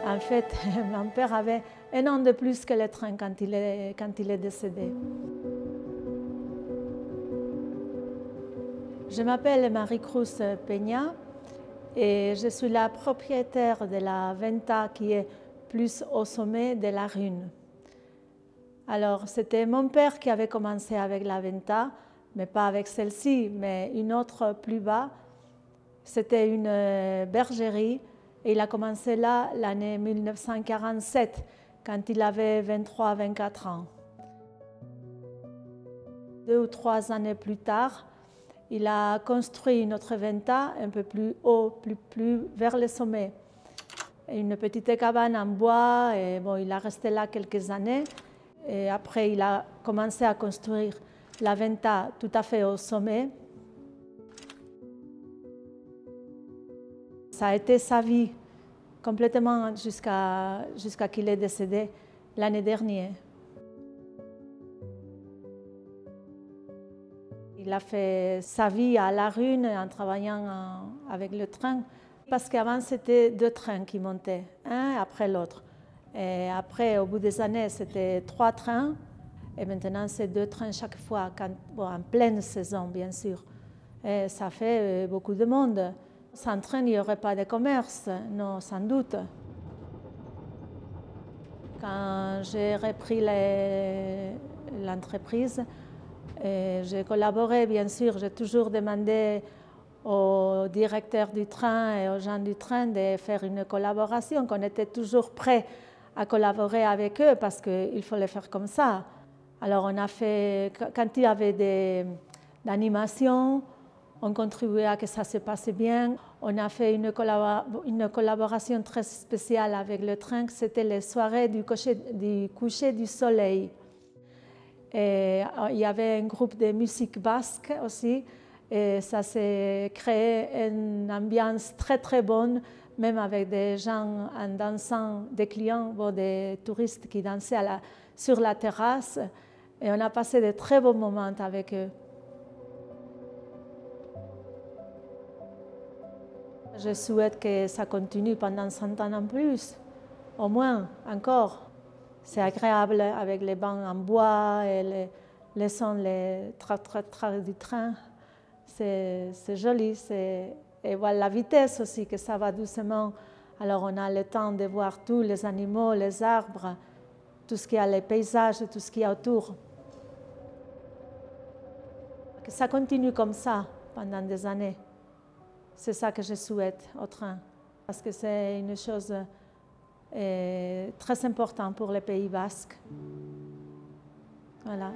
En fait, mon père avait un an de plus que le train quand il est décédé. Je m'appelle Marie-Cruz Peña et je suis la propriétaire de la venta qui est plus au sommet de la rune. Alors, c'était mon père qui avait commencé avec la venta, mais pas avec celle-ci, mais une autre plus bas. C'était une bergerie et il a commencé là l'année 1947, quand il avait 23-24 ans. 2 ou 3 années plus tard, il a construit une autre venta un peu plus haut, plus vers le sommet. Une petite cabane en bois, et bon, il a resté là quelques années. Et après, il a commencé à construire la venta tout à fait au sommet. Ça a été sa vie complètement jusqu'à qu'il est décédé l'année dernière. Il a fait sa vie à la rune en travaillant avec le train, parce qu'avant c'était 2 trains qui montaient, un après l'autre. Et après, au bout des années, c'était 3 trains, et maintenant c'est 2 trains chaque fois, en pleine saison bien sûr. Et ça fait beaucoup de monde. Sans train, il n'y aurait pas de commerce, non, sans doute. Quand j'ai repris l'entreprise, j'ai collaboré, bien sûr, j'ai toujours demandé au directeur du train et aux gens du train de faire une collaboration, qu'on était toujours prêts à collaborer avec eux parce qu'il faut le faire comme ça. Alors on a fait, quand il y avait des animations, on contribuait à que ça se passe bien. On a fait une collaboration très spéciale avec le train, c'était les soirées du coucher du soleil. Et il y avait un groupe de musique basque aussi, et ça s'est créé une ambiance très très bonne, même avec des gens en dansant, des clients, des touristes qui dansaient sur la terrasse, et on a passé de très bons moments avec eux. Je souhaite que ça continue pendant 100 ans en plus, au moins, encore. C'est agréable avec les bancs en bois et les sons, les tra du train. C'est joli. Et voilà la vitesse aussi, que ça va doucement. Alors on a le temps de voir tous les animaux, les arbres, tout ce qu'il y a, les paysages, tout ce qu'il y a autour. Que ça continue comme ça pendant des années. C'est ça que je souhaite au train, parce que c'est une chose très importante pour le Pays basque. Voilà.